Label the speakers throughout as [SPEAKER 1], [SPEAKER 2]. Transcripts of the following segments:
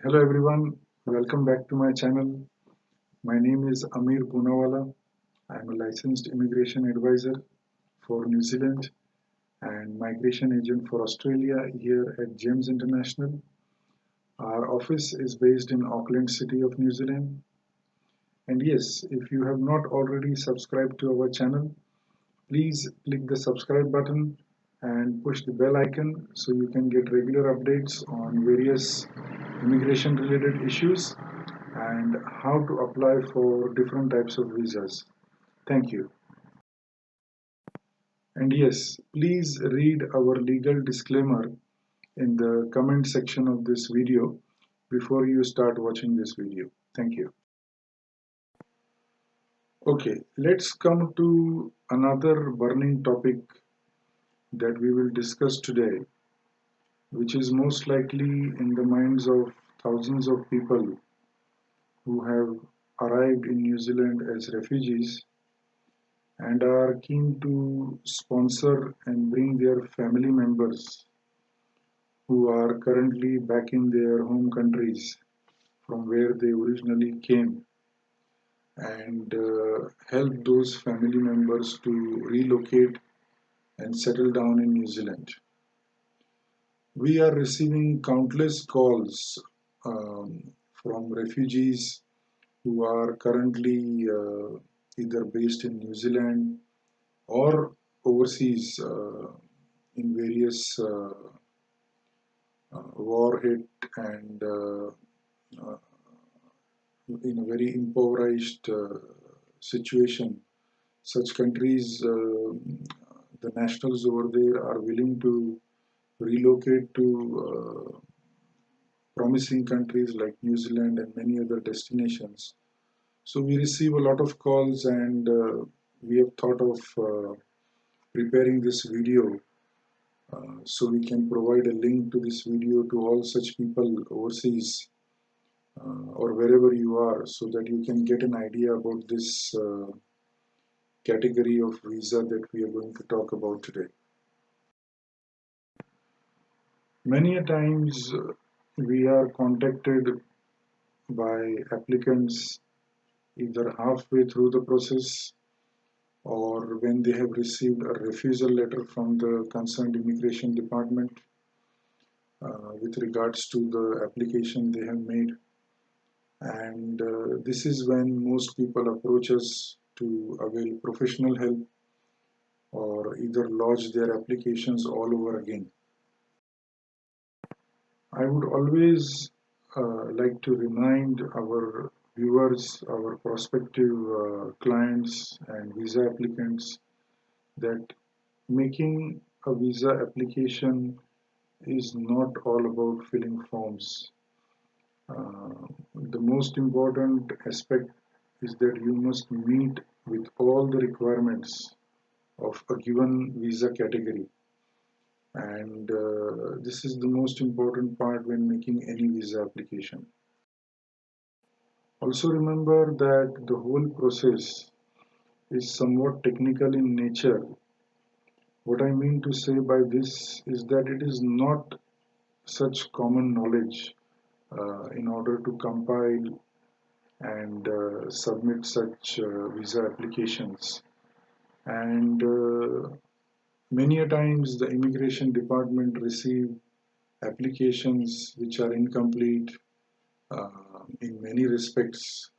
[SPEAKER 1] Hello everyone, welcome back to my channel. My name is Amir Poonawala. I am a licensed immigration advisor for New Zealand and migration agent for Australia here at G.E.M.S International. Our office is based in Auckland City of New Zealand. And yes, if you have not already subscribed to our channel, please click the subscribe button and push the bell icon so you can get regular updates on various immigration related issues and how to apply for different types of visas. Thank you. And yes, please read our legal disclaimer in the comment section of this video before you start watching this video. Thank you. Okay, let's come to another burning topic that we will discuss today, which is most likely in the minds of thousands of people who have arrived in New Zealand as refugees and are keen to sponsor and bring their family members who are currently back in their home countries from where they originally came and help those family members to relocate and settle down in New Zealand. We are receiving countless calls from refugees who are currently either based in New Zealand or overseas in various war hit and in a very impoverished situation. Such countries, the nationals over there are willing to relocate to promising countries like New Zealand and many other destinations. So we receive a lot of calls and we have thought of preparing this video so we can provide a link to this video to all such people overseas or wherever you are so that you can get an idea about this category of visa that we are going to talk about today. Many a times we are contacted by applicants either halfway through the process or when they have received a refusal letter from the concerned immigration department with regards to the application they have made. And this is when most people approach us to avail professional help or either lodge their applications all over again. I would always like to remind our viewers, our prospective clients and visa applicants that making a visa application is not all about filling forms. The most important aspect is that you must meet with all the requirements of a given visa category. And this is the most important part when making any visa application. Also remember that the whole process is somewhat technical in nature. What I mean to say by this is that it is not such common knowledge in order to compile and submit such visa applications. And many a times the immigration department receive applications which are incomplete in many respects.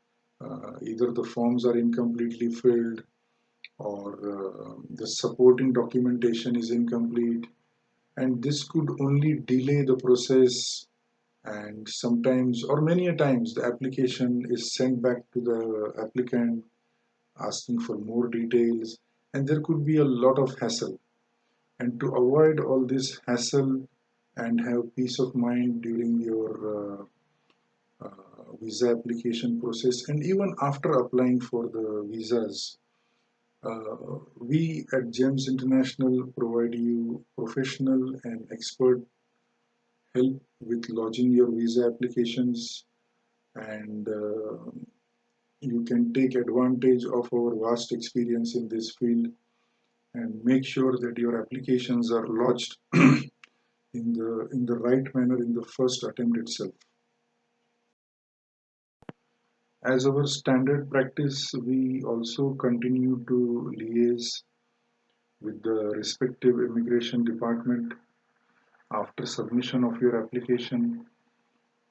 [SPEAKER 1] Either the forms are incompletely filled or the supporting documentation is incomplete, and this could only delay the process, and sometimes or many a times the application is sent back to the applicant asking for more details, and there could be a lot of hassle. And to avoid all this hassle and have peace of mind during your visa application process and even after applying for the visas, we at G.E.M.S International provide you professional and expert help with lodging your visa applications, and you can take advantage of our vast experience in this field and make sure that your applications are lodged in the right manner in the first attempt itself. As our standard practice, we also continue to liaise with the respective immigration department after submission of your application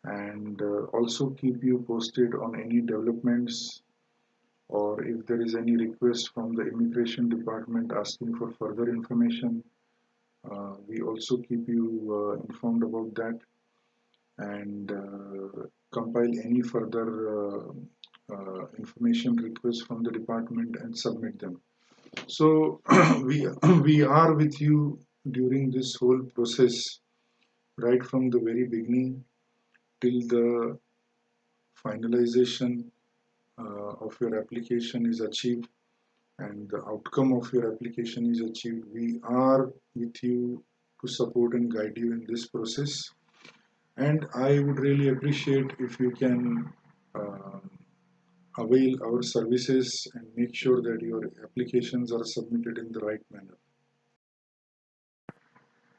[SPEAKER 1] and also keep you posted on any developments or if there is any request from the immigration department asking for further information. We also keep you informed about that and compile any further information requests from the department and submit them. So we are with you during this whole process, right from the very beginning till the finalization of your application is achieved and the outcome of your application is achieved. We are with you to support and guide you in this process. And I would really appreciate if you can uh, avail our services and make sure that your applications are submitted in the right manner.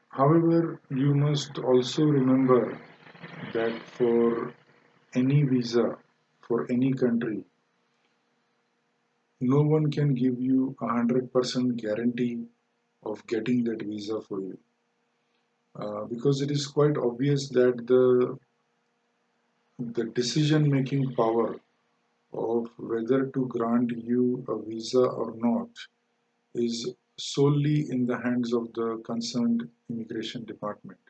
[SPEAKER 1] However, you must also remember that for any visa, for any country, no one can give you 100% guarantee of getting that visa for you. Because it is quite obvious that the decision making power of whether to grant you a visa or not is solely in the hands of the concerned immigration department.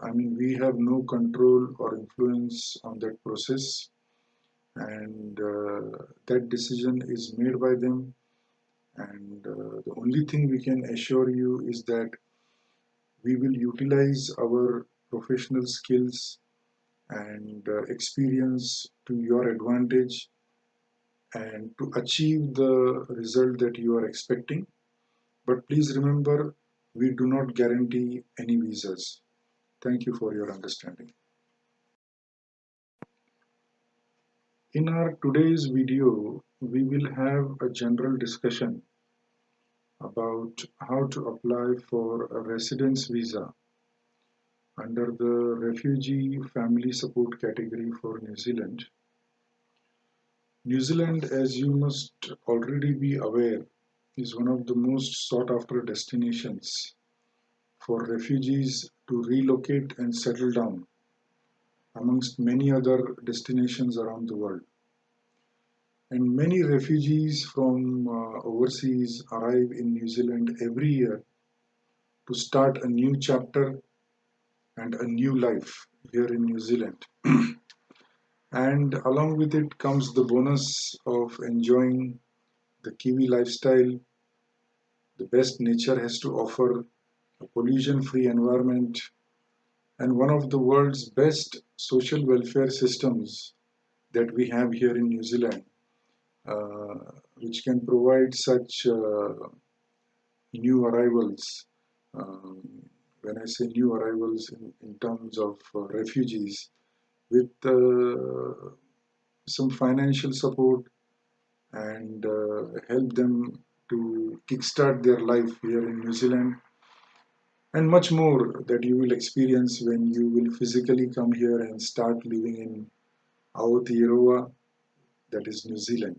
[SPEAKER 1] I mean, we have no control or influence on that process, and that decision is made by them. And the only thing we can assure you is that we will utilize our professional skills and experience to your advantage and to achieve the result that you are expecting. But please remember, we do not guarantee any visas. Thank you for your understanding. In our today's video, we will have a general discussion about how to apply for a residence visa under the Refugee Family Support category for New Zealand. New Zealand, as you must already be aware, is one of the most sought after destinations for refugees to relocate and settle down, amongst many other destinations around the world. And many refugees from overseas arrive in New Zealand every year to start a new chapter and a new life here in New Zealand. And along with it comes the bonus of enjoying the Kiwi lifestyle, the best nature has to offer, a pollution free environment, and one of the world's best social welfare systems that we have here in New Zealand, which can provide such new arrivals. Um, when I say new arrivals in terms of refugees, with some financial support and help them to kickstart their life here in New Zealand, and much more that you will experience when you will physically come here and start living in Aotearoa, that is New Zealand.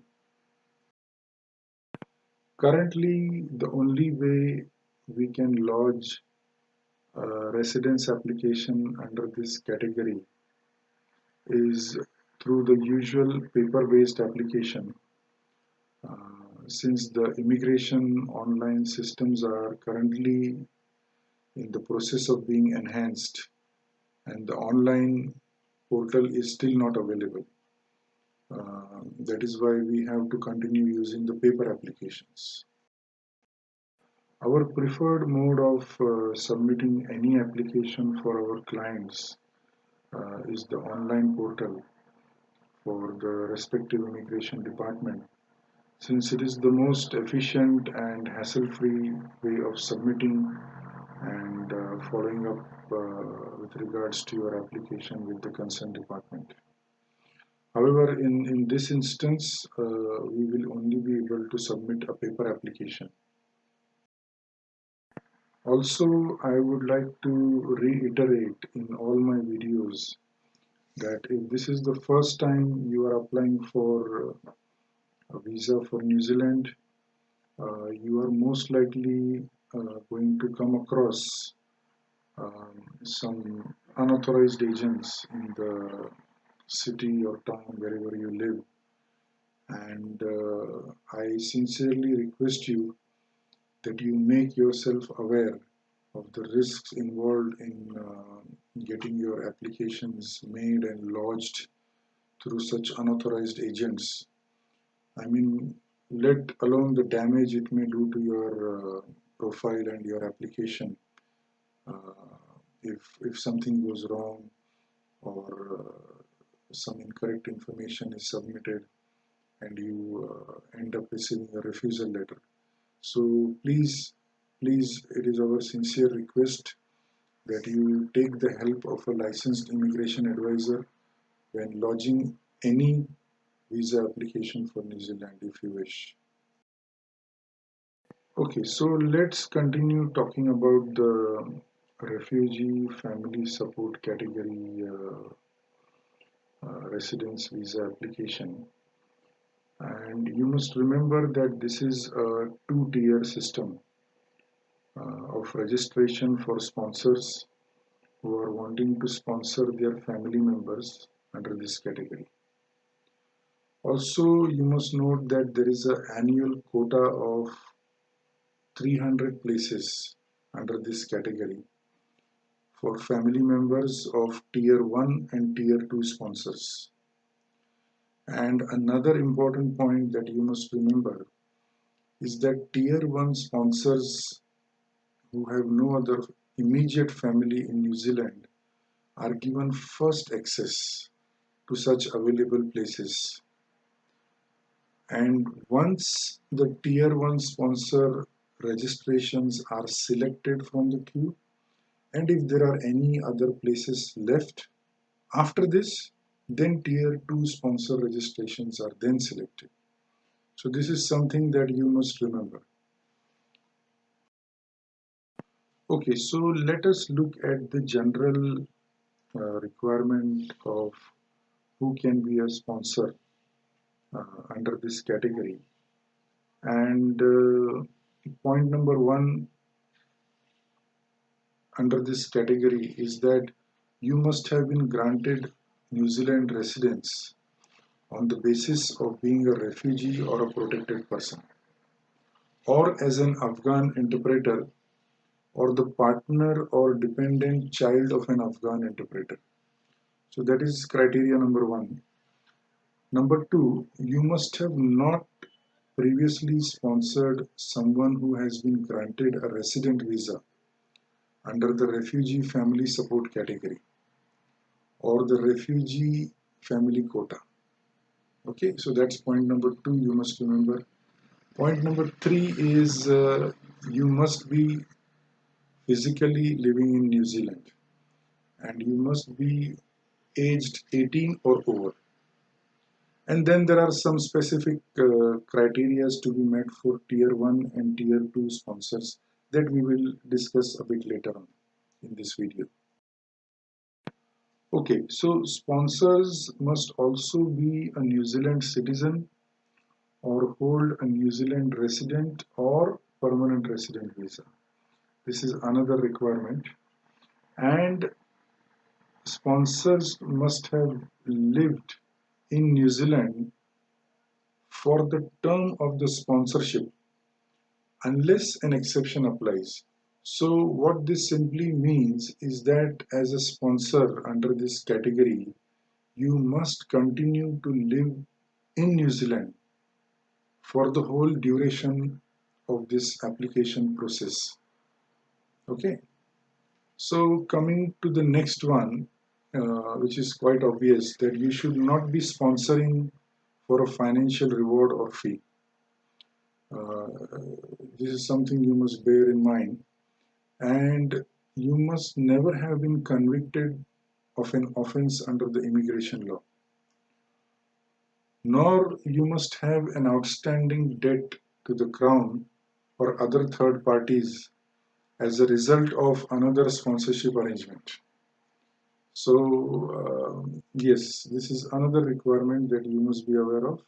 [SPEAKER 1] Currently, the only way we can lodge a residence application under this category is through the usual paper-based application. Since the immigration online systems are currently in the process of being enhanced and the online portal is still not available. That is why we have to continue using the paper applications. Our preferred mode of submitting any application for our clients is the online portal for the respective immigration department, since it is the most efficient and hassle-free way of submitting and following up with regards to your application with the concerned department. However, in this instance, we will only be able to submit a paper application. Also, I would like to reiterate in all my videos that if this is the first time you are applying for a visa for New Zealand, you are most likely going to come across some unauthorized agents in the city or town wherever you live. And I sincerely request you that you make yourself aware of the risks involved in getting your applications made and lodged through such unauthorized agents. I mean, let alone the damage it may do to your profile and your application. If something goes wrong or some incorrect information is submitted and you end up receiving a refusal letter. So please, it is our sincere request that you take the help of a licensed immigration advisor when lodging any visa application for New Zealand if you wish. Okay, so let's continue talking about the refugee family support category residence visa application. And you must remember that this is a two-tier system of registration for sponsors who are wanting to sponsor their family members under this category. Also, you must note that there is an annual quota of 300 places under this category for family members of Tier 1 and Tier 2 sponsors. And another important point that you must remember is that Tier 1 sponsors who have no other immediate family in New Zealand are given first access to such available places. And once the Tier 1 sponsor registrations are selected from the queue, and if there are any other places left after this, then Tier 2 sponsor registrations are then selected. So this is something that you must remember. Okay, so let us look at the general requirement of who can be a sponsor under this category. And point number one under this category is that you must have been granted New Zealand residence on the basis of being a refugee or a protected person, or as an Afghan interpreter, or the partner or dependent child of an Afghan interpreter. So that is criteria number one. Number two, you must have not previously sponsored someone who has been granted a resident visa under the refugee family support category or the refugee family quota. Okay, so that's point number two, you must remember. Point number three is you must be physically living in New Zealand and you must be aged 18 or over. And then there are some specific criteria to be met for Tier 1 and Tier 2 sponsors that we will discuss a bit later on in this video. Okay, so sponsors must also be a New Zealand citizen or hold a New Zealand resident or permanent resident visa. This is another requirement. And sponsors must have lived in New Zealand for the term of the sponsorship unless an exception applies. So what this simply means is that as a sponsor under this category, you must continue to live in New Zealand for the whole duration of this application process. Okay, so coming to the next one, which is quite obvious that you should not be sponsoring for a financial reward or fee. Uh, this is something you must bear in mind, and you must never have been convicted of an offense under the immigration law, nor you must have an outstanding debt to the Crown or other third parties as a result of another sponsorship arrangement. Yes, this is another requirement that you must be aware of.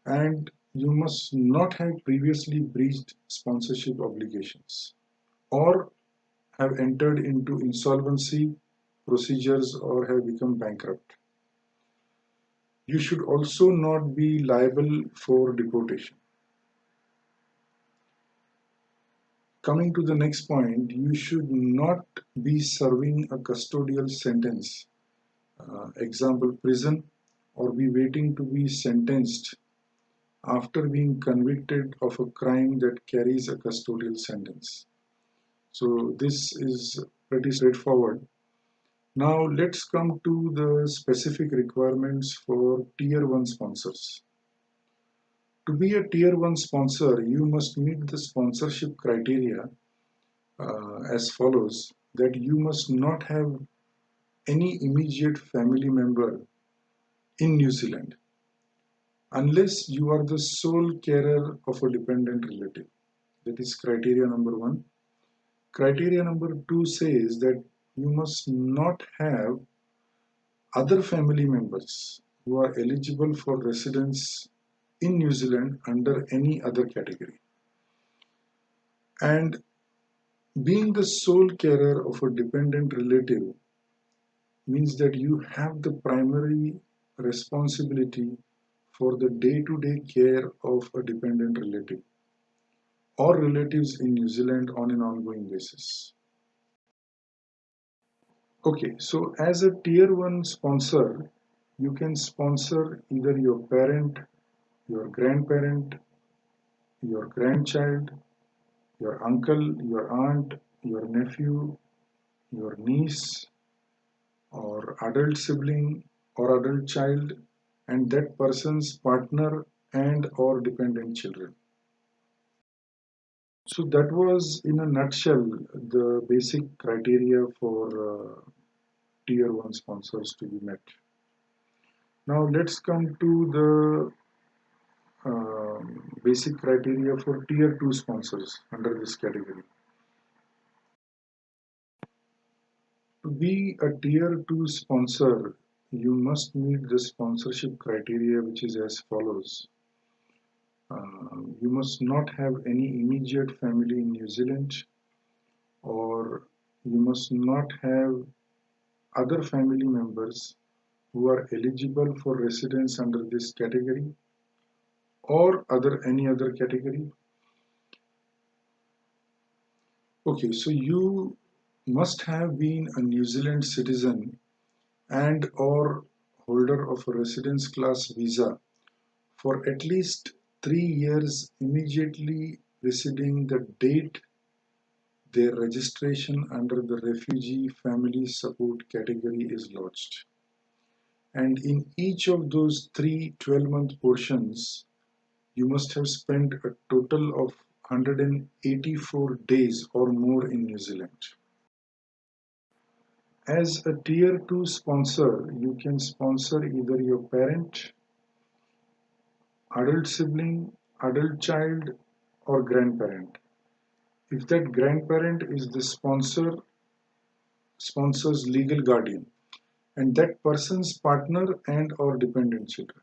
[SPEAKER 1] And you must not have previously breached sponsorship obligations or have entered into insolvency procedures or have become bankrupt. You should also not be liable for deportation. Coming to the next point, you should not be serving a custodial sentence, example prison, or be waiting to be sentenced after being convicted of a crime that carries a custodial sentence. So this is pretty straightforward. Now let's come to the specific requirements for Tier 1 sponsors. To be a Tier 1 sponsor, you must meet the sponsorship criteria as follows: that you must not have any immediate family member in New Zealand unless you are the sole carer of a dependent relative. That is criteria number one. Criteria number two says that you must not have other family members who are eligible for residence in New Zealand under any other category. And being the sole carer of a dependent relative means that you have the primary responsibility for the day-to-day care of a dependent relative or relatives in New Zealand on an ongoing basis. Okay, so as a tier 1 sponsor, you can sponsor either your parent, your grandparent, your grandchild, your uncle, your aunt, your nephew, your niece, or adult sibling or adult child, and that person's partner and or dependent children. So that was in a nutshell the basic criteria for tier 1 sponsors to be met. Now let's come to the basic criteria for tier 2 sponsors under this category. To be a tier 2 sponsor, you must meet the sponsorship criteria, which is as follows. You must not have any immediate family in New Zealand, or you must not have other family members who are eligible for residence under this category or any other category. Okay, so you must have been a New Zealand citizen and or holder of a residence class visa for at least 3 years immediately preceding the date their registration under the Refugee Family Support category is lodged. And in each of those three 12-month portions, you must have spent a total of 184 days or more in New Zealand. As a tier 2 sponsor, you can sponsor either your parent, adult sibling, adult child, or grandparent. If that grandparent is the sponsor's legal guardian, and that person's partner and or dependent children.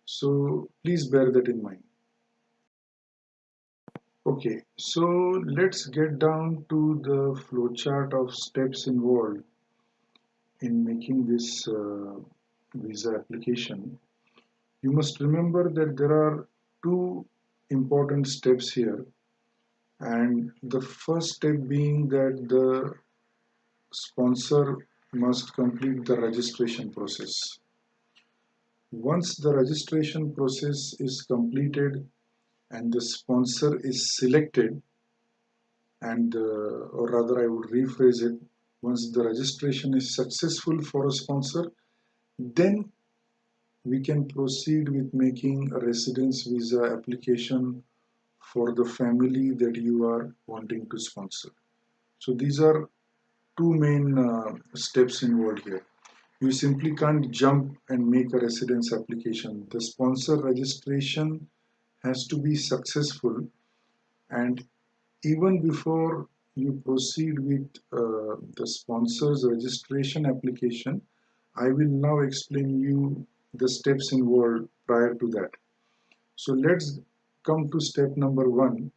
[SPEAKER 1] So please bear that in mind. Okay, so let's get down to the flowchart of steps involved in making this visa application. You must remember that there are two important steps here, and the first step being that the sponsor must complete the registration process. Once the registration process is completed and the sponsor is selected, or rather I would rephrase it, once the registration is successful for a sponsor, then we can proceed with making a residence visa application for the family that you are wanting to sponsor. So these are two main steps involved here. You simply can't jump and make a residence application. The sponsor registration has to be successful, and even before you proceed with the sponsor's registration application, I will now explain you the steps involved prior to that. So let's come to step number one,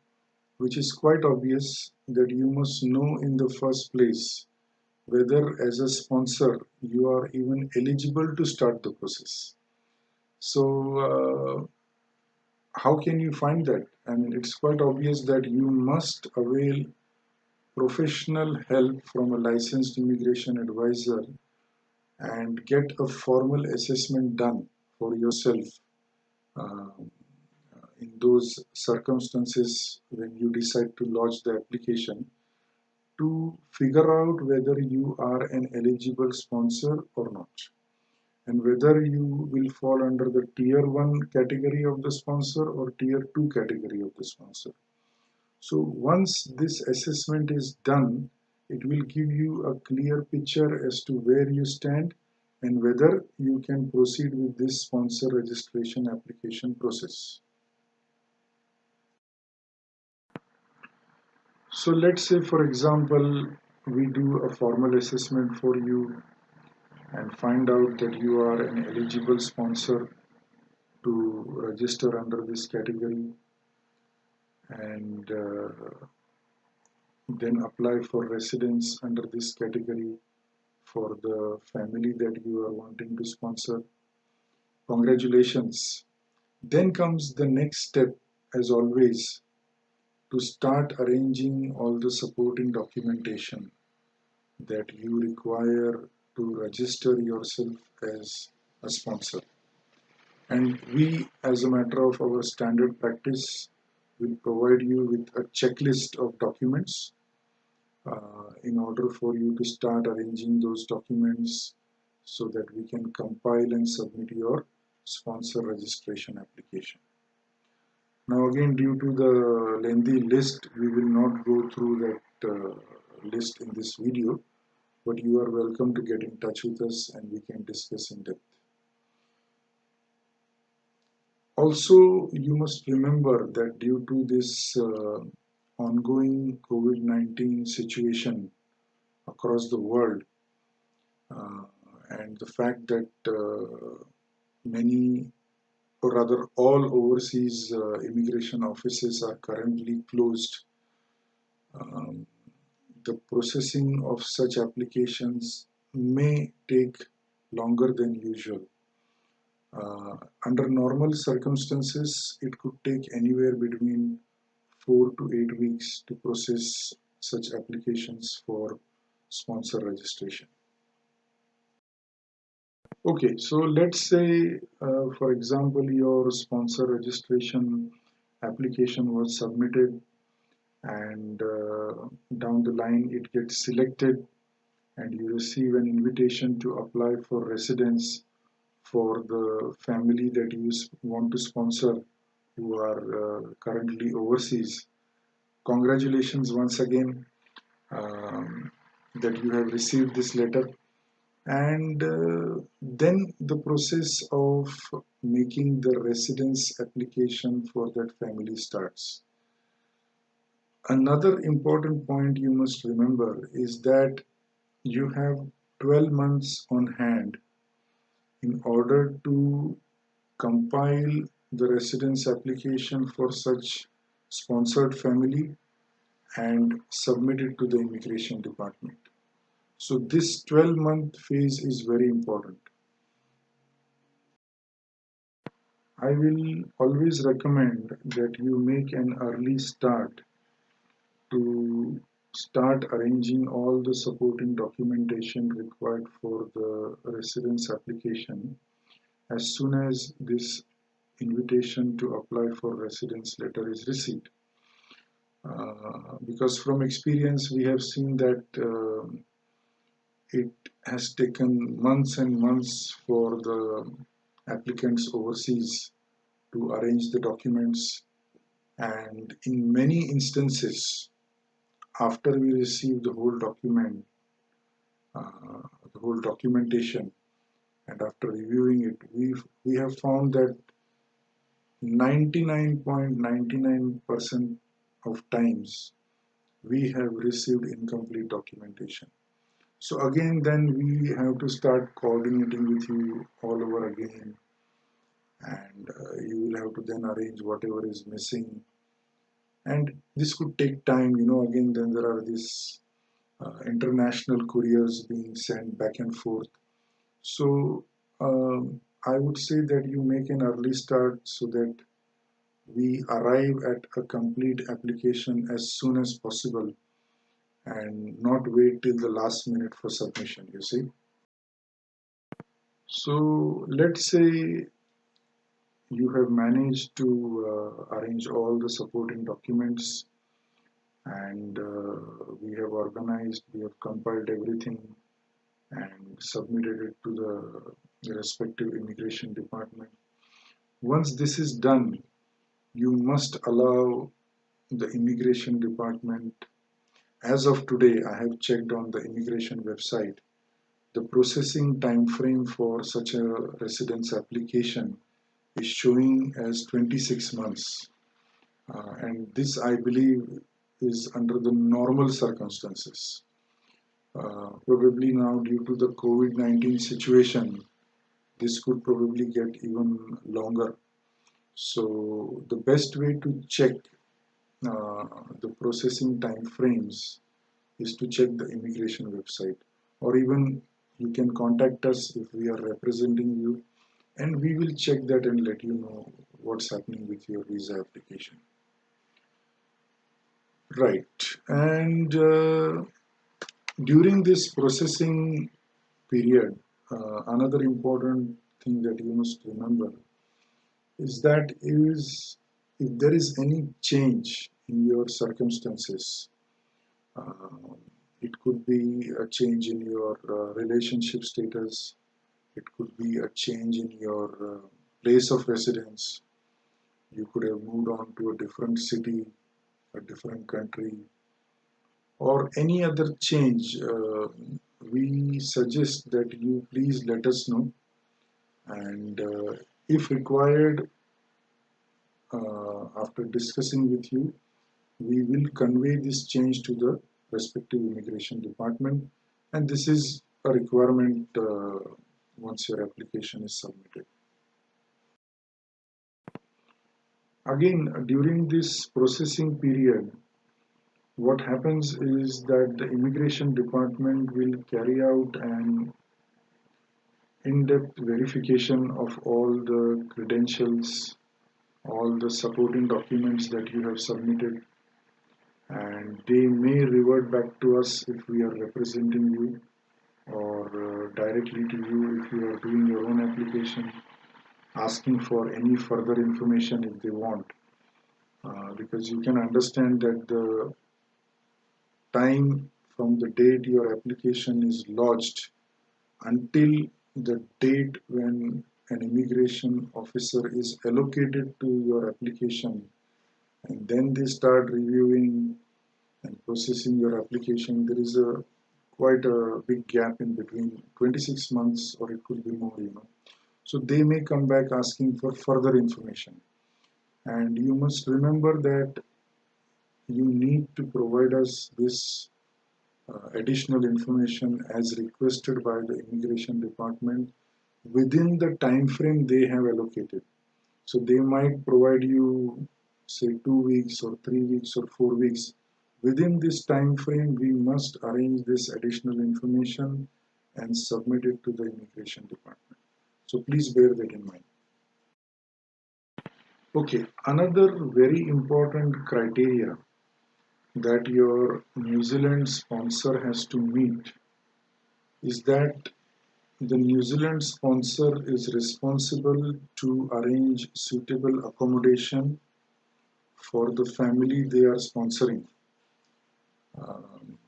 [SPEAKER 1] which is quite obvious that you must know in the first place whether as a sponsor you are even eligible to start the process. So, how can you find that? I mean, it's quite obvious that you must avail professional help from a licensed immigration advisor and get a formal assessment done for yourself uh, in those circumstances when you decide to lodge the application to figure out whether you are an eligible sponsor or not, and whether you will fall under the tier 1 category of the sponsor or tier 2 category of the sponsor. So once this assessment is done, it will give you a clear picture as to where you stand and whether you can proceed with this sponsor registration application process. So let's say, for example, we do a formal assessment for you and find out that you are an eligible sponsor to register under this category, and then apply for residence under this category for the family that you are wanting to sponsor. Congratulations. Then comes the next step, as always, to start arranging all the supporting documentation that you require to register yourself as a sponsor. And we, as a matter of our standard practice, will provide you with a checklist of documents in order for you to start arranging those documents so that we can compile and submit your sponsor registration application. Now again, due to the lengthy list, we will not go through that list in this video, but you are welcome to get in touch with us and we can discuss in depth. Also, you must remember that due to this ongoing COVID-19 situation across the world, uh, and the fact that many, or rather all overseas immigration offices are currently closed, um, the processing of such applications may take longer than usual. Under normal circumstances, it could take anywhere between 4 to 8 weeks to process such applications for sponsor registration. Okay, so let's say, for example, your sponsor registration application was submitted and down the line it gets selected and you receive an invitation to apply for residence for the family that you want to sponsor who are currently overseas. Congratulations once again that you have received this letter. And then the process of making the residence application for that family starts. Another important point you must remember is that you have 12 months on hand in order to compile the residence application for such sponsored family and submit it to the immigration department. So this 12-month phase is very important. I will always recommend that you make an early start to start arranging all the supporting documentation required for the residence application as soon as this invitation to apply for residence letter is received. Because from experience we have seen that it has taken months and months for the applicants overseas to arrange the documents, and in many instances after we receive the whole document, the whole documentation, and after reviewing it, we have found that 99.99% of times we have received incomplete documentation. So again, then we have to start coordinating with you all over again, and you will have to then arrange whatever is missing. And this could take time, again, then there are these international couriers being sent back and forth. So I would say that you make an early start so that we arrive at a complete application as soon as possible and not wait till the last minute for submission, you see. So let's say you have managed to arrange all the supporting documents, and we have organized, we have compiled everything and submitted it to the respective immigration department. Once this is done, you must allow the immigration department. As of today, I have checked on the immigration website. The processing time frame for such a residence application is showing as 26 months. And this, I believe, is under the normal circumstances. Probably now, due to the COVID-19 situation, this could probably get even longer. So, the best way to check the processing time frames is to check the immigration website, or even you can contact us if we are representing you, and we will check that and let you know what's happening with your visa application. Right. And during this processing period, another important thing that you must remember is that if there is any change in your circumstances, uh, it could be a change in your relationship status, it could be a change in your place of residence, you could have moved on to a different city, a different country, or any other change, we suggest that you please let us know. And if required, after discussing with you, we will convey this change to the respective immigration department. And this is a requirement once your application is submitted. Again, during this processing period, what happens is that the immigration department will carry out an in-depth verification of all the credentials, all the supporting documents that you have submitted, and they may revert back to us if we are representing you, or directly to you if you are doing your own application, asking for any further information if they want. Because you can understand that the time from the date your application is lodged until the date when an immigration officer is allocated to your application, and then they start reviewing and processing your application, there is a quite a big gap in between, 26 months, or it could be more. So they may come back asking for further information, and you must remember that you need to provide us this additional information as requested by the immigration department within the time frame they have allocated. So they might provide you, say, 2 weeks or 3 weeks or 4 weeks. Within this time frame, we must arrange this additional information and submit it to the immigration department. So please bear that in mind. Okay, another very important criteria that your New Zealand sponsor has to meet is that the New Zealand sponsor is responsible to arrange suitable accommodation for the family they are sponsoring, um,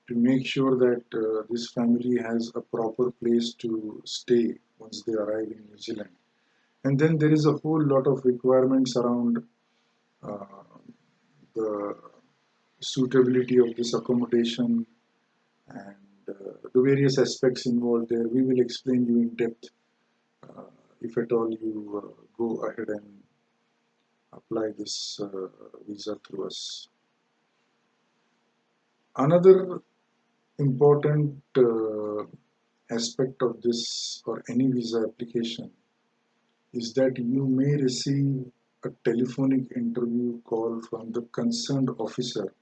[SPEAKER 1] to make sure that this family has a proper place to stay once they arrive in New Zealand. And then there is a whole lot of requirements around uh, the suitability of this accommodation and the various aspects involved there. We will explain you in depth if at all you go ahead and apply this visa through us. Another important aspect of this or any visa application is that you may receive a telephonic interview call from the concerned officer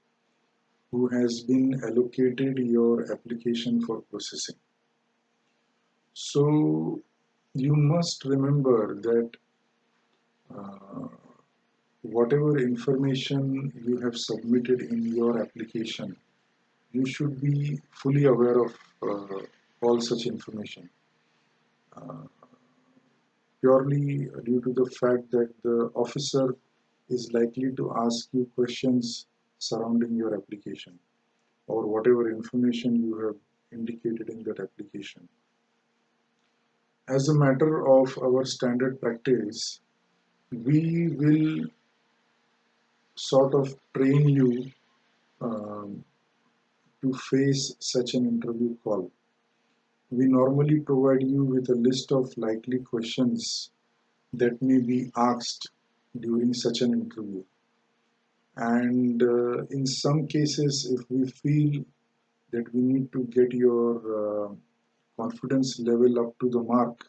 [SPEAKER 1] who has been allocated your application for processing. So you must remember that uh, whatever information you have submitted in your application, you should be fully aware of all such information. Uh, Purely due to the fact that the officer is likely to ask you questions surrounding your application or whatever information you have indicated in that application. As a matter of our standard practice, we will sort of train you um, to face such an interview call. We normally provide you with a list of likely questions that may be asked during such an interview. And in some cases, if we feel that we need to get your confidence level up to the mark,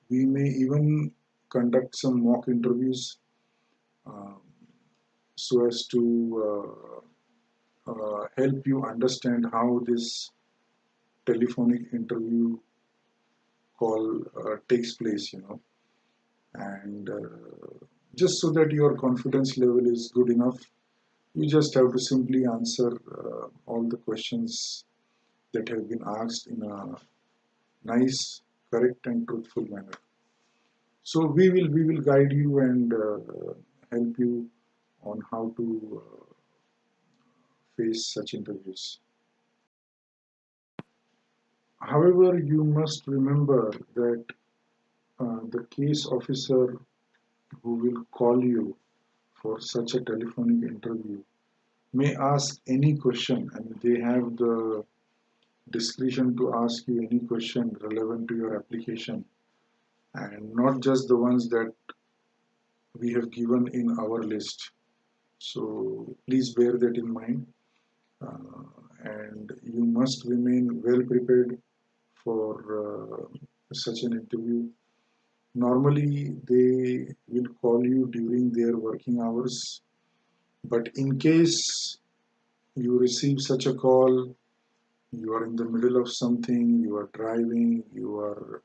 [SPEAKER 1] we may even conduct some mock interviews uh, so as to help you understand how this telephonic interview call takes place, and just so that your confidence level is good enough, you just have to simply answer all the questions that have been asked in a nice, correct, and truthful manner. So we will guide you and help you on how to face such interviews. However, you must remember that the case officer who will call you for such a telephonic interview may ask any question, and they have the discretion to ask you any question relevant to your application, and not just the ones that we have given in our list. So please bear that in mind, uh, and you must remain well prepared for such an interview. Normally, they will call you during their working hours, but in case you receive such a call, you are in the middle of something, you are driving, you are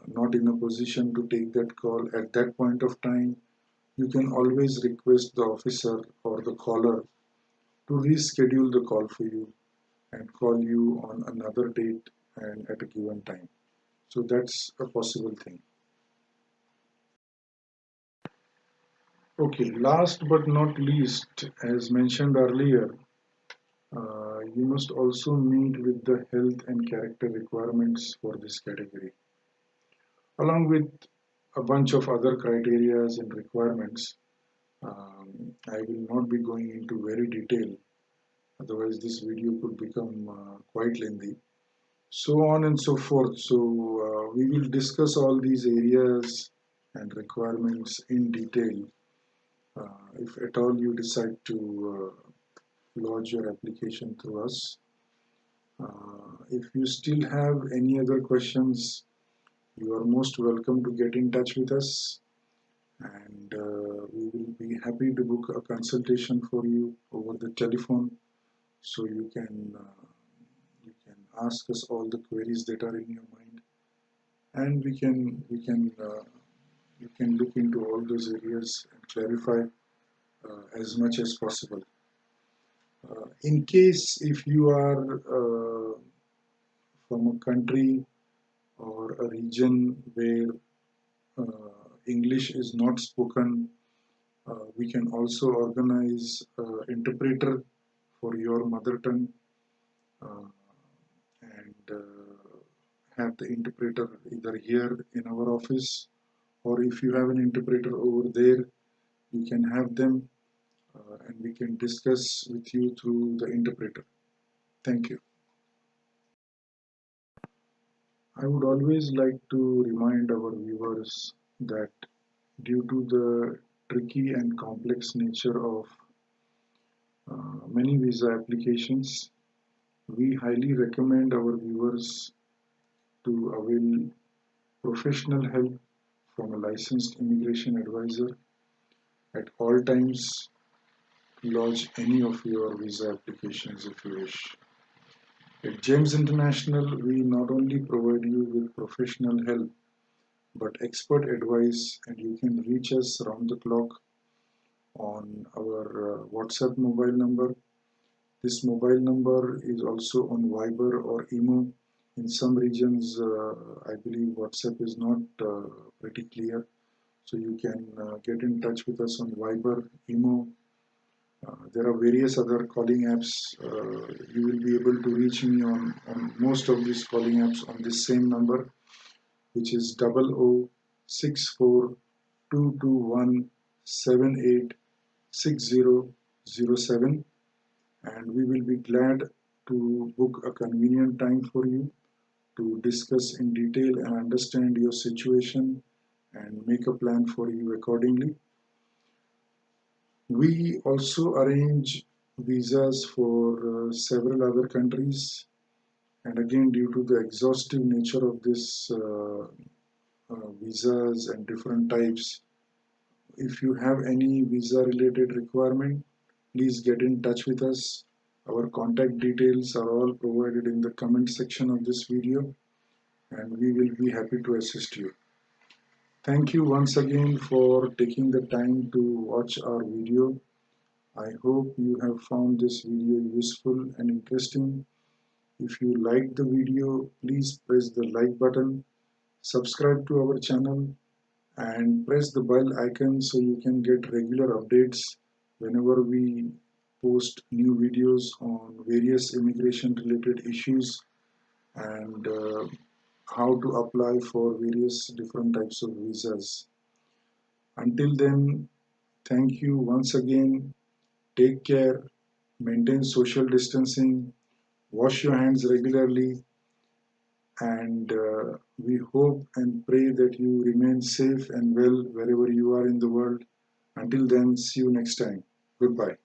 [SPEAKER 1] not in a position to take that call at that point of time, you can always request the officer or the caller to reschedule the call for you and call you on another date and at a given time. So that's a possible thing. Okay, last but not least, as mentioned earlier, you must also meet with the health and character requirements for this category, along with a bunch of other criterias and requirements. I will not be going into very detail, otherwise this video could become quite lengthy. So on and so forth. So we will discuss all these areas and requirements in detail if at all you decide to lodge your application through us. If you still have any other questions, you are most welcome to get in touch with us, and we will be happy to book a consultation for you over the telephone, so you can ask us all the queries that are in your mind, and we can look into all those areas and clarify as much as possible. In case if you are from a country or a region where English is not spoken, we can also organize interpreter for your mother tongue, uh, and have the interpreter either here in our office, or if you have an interpreter over there, you can have them, and we can discuss with you through the interpreter. Thank you. I would always like to remind our viewers that due to the tricky and complex nature of many visa applications. We highly recommend our viewers to avail professional help from a licensed immigration advisor at all times to lodge any of your visa applications if you wish. At GEMS International, we not only provide you with professional help but expert advice, and you can reach us round the clock on our WhatsApp mobile number. This mobile number is also on Viber or Imo. In some regions, I believe WhatsApp is not pretty clear, so you can get in touch with us on Viber, Imo. There are various other calling apps. You will be able to reach me on most of these calling apps on this same number, which is 00642217860007, and we will be glad to book a convenient time for you to discuss in detail and understand your situation and make a plan for you accordingly. We also arrange visas for several other countries, and again, due to the exhaustive nature of this visas and different types, if you have any visa related requirement, please get in touch with us. Our contact details are all provided in the comment section of this video, and we will be happy to assist you. Thank you once again for taking the time to watch our video. I hope you have found this video useful and interesting. If you liked the video, please press the like button, subscribe to our channel, and press the bell icon so you can get regular updates whenever we post new videos on various immigration related issues and how to apply for various different types of visas. Until then, thank you once again. Take care, maintain social distancing, wash your hands regularly, and we hope and pray that you remain safe and well wherever you are in the world. Until then, see you next time. Goodbye.